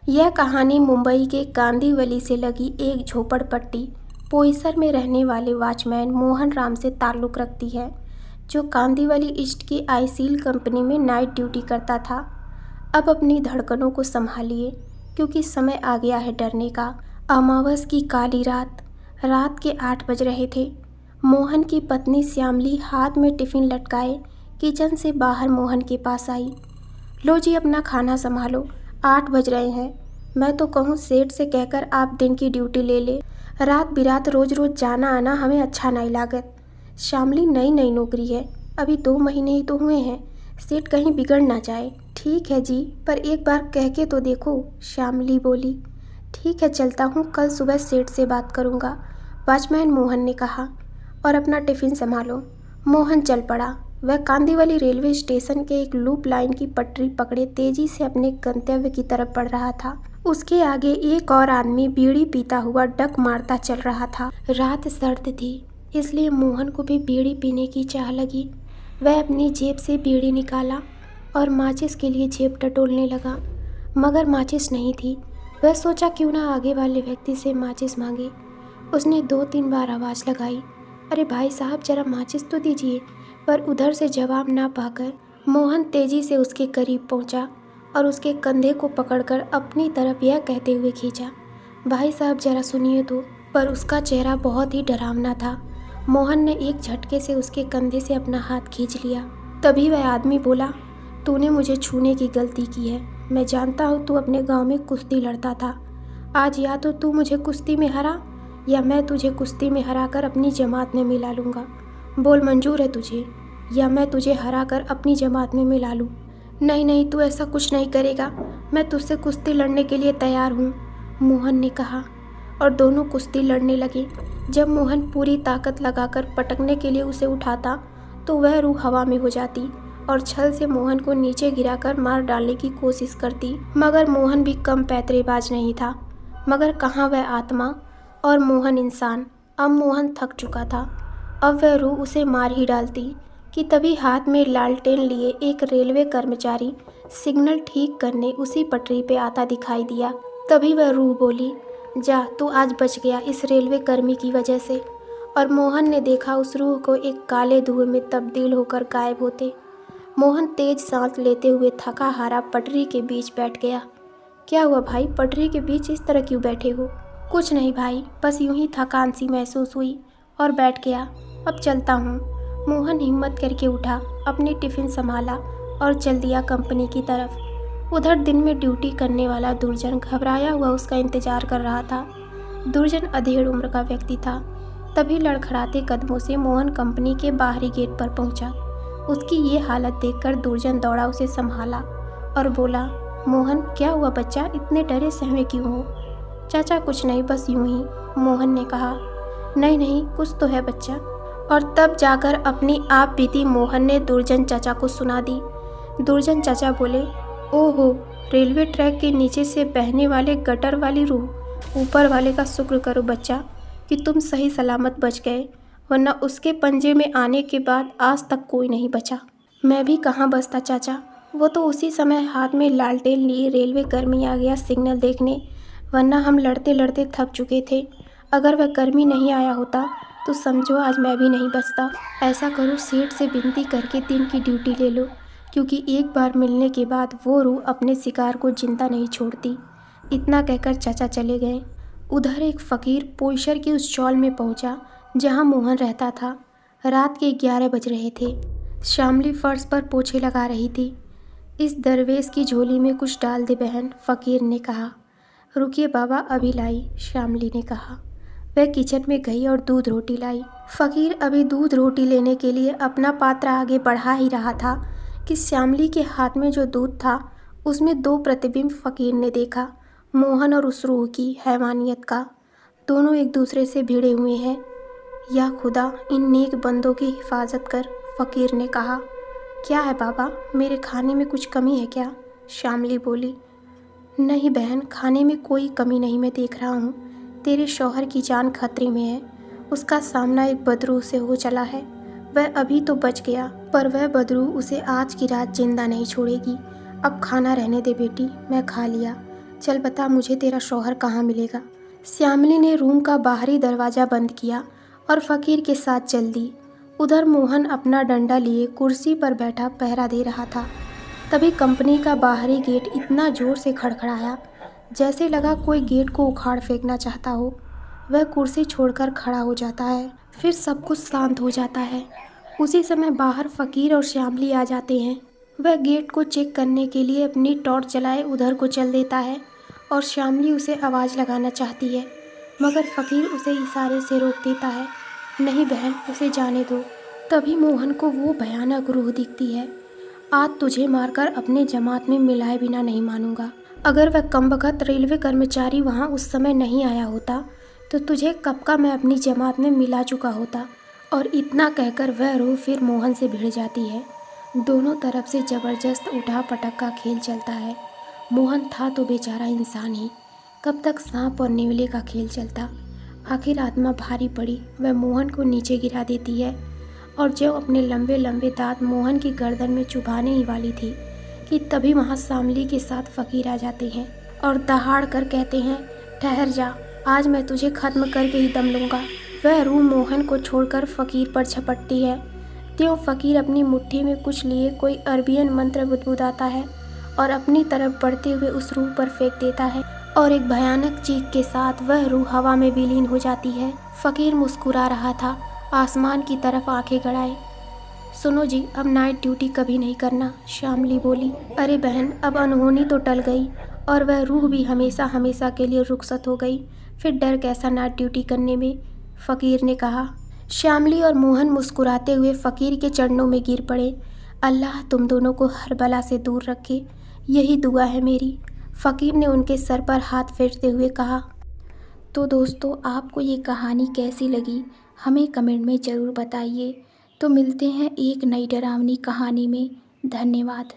यह कहानी मुंबई के कांदिवली से लगी एक झोपड़पट्टी बोईसर में रहने वाले वॉचमैन मोहन राम से ताल्लुक़ रखती है, जो कांदिवली ईस्ट की आईसील कंपनी में नाइट ड्यूटी करता था। अब अपनी धड़कनों को संभालिए, क्योंकि समय आ गया है डरने का। अमावस की काली रात के 8 बज रहे थे। मोहन की पत्नी श्यामली हाथ में टिफ़िन लटकाए किचन से बाहर मोहन के पास आई। लो जी, अपना खाना संभालो, 8 बज रहे हैं। मैं तो कहूँ सेठ से कहकर आप दिन की ड्यूटी ले ले। रात बिरात रोज़ रोज़ जाना आना हमें अच्छा नहीं लागत। श्यामली नई नौकरी है, अभी 2 महीने ही तो हुए हैं, सेठ कहीं बिगड़ ना जाए। ठीक है जी, पर एक बार कह के तो देखो, श्यामली बोली। ठीक है, चलता हूँ, कल सुबह सेठ से बात करूँगा, वॉचमैन मोहन ने कहा। और अपना टिफ़िन संभालो। मोहन चल पड़ा। वह कांदिवली रेलवे स्टेशन के एक लूप लाइन की पटरी पकड़े तेजी से अपने गंतव्य की तरफ बढ़ रहा था। उसके आगे एक और आदमी बीड़ी पीता हुआ डक मारता चल रहा था। रात सर्द थी, इसलिए मोहन को भी बीड़ी पीने की चाह लगी। वह अपनी जेब से बीड़ी निकाला और माचिस के लिए जेब टटोलने लगा, मगर माचिस नहीं थी। वह सोचा क्यों ना आगे वाले व्यक्ति से माचिस मांगे। उसने 2-3 बार आवाज़ लगाई, अरे भाई साहब, जरा माचिस तो दीजिए। पर उधर से जवाब ना पाकर मोहन तेजी से उसके करीब पहुंचा और उसके कंधे को पकड़कर अपनी तरफ यह कहते हुए खींचा, भाई साहब जरा सुनिए तो। पर उसका चेहरा बहुत ही डरावना था। मोहन ने एक झटके से उसके कंधे से अपना हाथ खींच लिया। तभी वह आदमी बोला, तूने मुझे छूने की गलती की है। मैं जानता हूँ तू अपने गाँव में कुश्ती लड़ता था। आज या तो तू मुझे कुश्ती में हरा, या मैं तुझे कुश्ती में हराकर अपनी जमात में मिला लूँगा। बोल, मंजूर है तुझे, या मैं तुझे हराकर अपनी जमात में मिला लूँ? नहीं, तू ऐसा कुछ नहीं करेगा। मैं तुझसे कुश्ती लड़ने के लिए तैयार हूँ, मोहन ने कहा। और दोनों कुश्ती लड़ने लगे। जब मोहन पूरी ताकत लगाकर पटकने के लिए उसे उठाता, तो वह रूह हवा में हो जाती और छल से मोहन को नीचे गिराकर मार डालने की कोशिश करती। मगर मोहन भी कम पैतरेबाज नहीं था। मगर कहाँ वह आत्मा और मोहन इंसान। अब मोहन थक चुका था। अब वह रूह उसे मार ही डालती कि तभी हाथ में लालटेन लिए एक रेलवे कर्मचारी सिग्नल ठीक करने उसी पटरी पे आता दिखाई दिया। तभी वह रूह बोली, जा, तू आज बच गया इस रेलवे कर्मी की वजह से। और मोहन ने देखा उस रूह को एक काले धुएं में तब्दील होकर गायब होते। मोहन तेज सांस लेते हुए थका हारा पटरी के बीच बैठ गया। क्या हुआ भाई, पटरी के बीच इस तरह क्यों बैठे हो? कुछ नहीं भाई, बस यूं ही थकान सी महसूस हुई और बैठ गया। अब चलता हूँ। मोहन हिम्मत करके उठा, अपनी टिफ़िन संभाला और चल दिया कंपनी की तरफ। उधर दिन में ड्यूटी करने वाला दुर्जन घबराया हुआ उसका इंतजार कर रहा था। दुर्जन अधेड़ उम्र का व्यक्ति था। तभी लड़खड़ाते कदमों से मोहन कंपनी के बाहरी गेट पर पहुंचा। उसकी ये हालत देखकर दुर्जन दौड़ा उसे संभाला और बोला, मोहन क्या हुआ बच्चा, इतने डरे सहमे क्यों हो? चाचा कुछ नहीं, बस यूं ही, मोहन ने कहा। नहीं, कुछ तो है बच्चा। और तब जाकर अपनी आप बीती मोहन ने दुर्जन चाचा को सुना दी। दुर्जन चाचा बोले, ओहो, रेलवे ट्रैक के नीचे से बहने वाले गटर वाली रूह, ऊपर वाले का शुक्र करो बच्चा कि तुम सही सलामत बच गए, वरना उसके पंजे में आने के बाद आज तक कोई नहीं बचा। मैं भी कहाँ बचता चाचा, वो तो उसी समय हाथ में लालटेन लिए रेलवे कर्मी आ गया सिग्नल देखने, वरना हम लड़ते लड़ते थक चुके थे। अगर वह कर्मी नहीं आया होता तो समझो आज मैं भी नहीं बचता। ऐसा करो, सेठ से विनती करके दिन की ड्यूटी ले लो, क्योंकि एक बार मिलने के बाद वो रूह अपने शिकार को जिंदा नहीं छोड़ती। इतना कहकर चाचा चले गए। उधर एक फ़कीर पोईसर की उस चौल में पहुंचा जहां मोहन रहता था। रात के 11 बज रहे थे। श्यामली फर्श पर पोछे लगा रही थी। इस दरवेश की झोली में कुछ डाल दे बहन, फ़कीर ने कहा। रुकिए बाबा, अभी लाई, श्यामली ने कहा। वह किचन में गई और दूध रोटी लाई। फ़कीर अभी दूध रोटी लेने के लिए अपना पात्र आगे बढ़ा ही रहा था कि श्यामली के हाथ में जो दूध था उसमें 2 प्रतिबिंब फ़कीर ने देखा, मोहन और उस रूह की हैवानियत का। दोनों एक दूसरे से भिड़े हुए हैं। या खुदा, इन नेक बंदों की हिफाजत कर, फ़कीर ने कहा। क्या है बाबा, मेरे खाने में कुछ कमी है क्या? श्यामली बोली। नहीं बहन, खाने में कोई कमी नहीं मैं देख रहा हूँ। तेरे शौहर की जान खतरे में है। उसका सामना एक बदरू से हो चला है। वह अभी तो बच गया, पर वह बदरू उसे आज की रात जिंदा नहीं छोड़ेगी। अब खाना रहने दे बेटी, मैं खा लिया। चल बता मुझे तेरा शौहर कहाँ मिलेगा। श्यामली ने रूम का बाहरी दरवाज़ा बंद किया और फ़कीर के साथ चल दी। उधर मोहन अपना डंडा लिए कुर्सी पर बैठा पहरा दे रहा था। तभी कंपनी का बाहरी गेट इतना ज़ोर से खड़खड़ाया जैसे लगा कोई गेट को उखाड़ फेंकना चाहता हो। वह कुर्सी छोड़कर खड़ा हो जाता है। फिर सब कुछ शांत हो जाता है। उसी समय बाहर फ़कीर और श्यामली आ जाते हैं। वह गेट को चेक करने के लिए अपनी टॉर्च जलाए उधर को चल देता है और श्यामली उसे आवाज़ लगाना चाहती है, मगर फ़कीर उसे इशारे से रोक देता है। नहीं बहन, उसे जाने दो। तभी मोहन को वो भयानक रूह दिखती है। आज तुझे मारकर अपने जमात में मिलाए बिना नहीं मानूंगा। अगर वह कमबख्त रेलवे कर्मचारी वहाँ उस समय नहीं आया होता तो तुझे कब का मैं अपनी जमात में मिला चुका होता। और इतना कहकर वह रूह फिर मोहन से भिड़ जाती है। दोनों तरफ से ज़बरदस्त उठा पटक का खेल चलता है। मोहन था तो बेचारा इंसान ही, कब तक सांप और नेवले का खेल चलता। आखिर आत्मा भारी पड़ी, वह मोहन को नीचे गिरा देती है और जो अपने लंबे लंबे दांत मोहन की गर्दन में चुभाने ही वाली थी कि तभी वहाँ श्यामली के साथ फ़कीर आ जाते हैं और दहाड़ कर कहते हैं, ठहर जा, आज मैं तुझे ख़त्म करके ही दम लूँगा। वह रूह मोहन को छोड़कर फ़कीर पर झपटती है। त्यों फ़कीर अपनी मुट्ठी में कुछ लिए कोई अरबियन मंत्र बुदबुदाता है और अपनी तरफ बढ़ते हुए उस रूह पर फेंक देता है और एक भयानक चीख के साथ वह रूह हवा में विलीन हो जाती है। फ़कीर मुस्कुरा रहा था, आसमान की तरफ आंखें गड़ाए। सुनो जी, अब नाइट ड्यूटी कभी नहीं करना, श्यामली बोली। अरे बहन, अब अनहोनी तो टल गई और वह रूह भी हमेशा हमेशा के लिए रुखसत हो गई, फिर डर कैसा नाइट ड्यूटी करने में, फ़कीर ने कहा। श्यामली और मोहन मुस्कुराते हुए फ़कीर के चरणों में गिर पड़े। अल्लाह तुम दोनों को हर बला से दूर रखे, यही दुआ है मेरी, फ़कीर ने उनके सर पर हाथ फेरते हुए कहा। तो दोस्तों, आपको ये कहानी कैसी लगी हमें कमेंट में ज़रूर बताइए। तो मिलते हैं एक नई डरावनी कहानी में। धन्यवाद।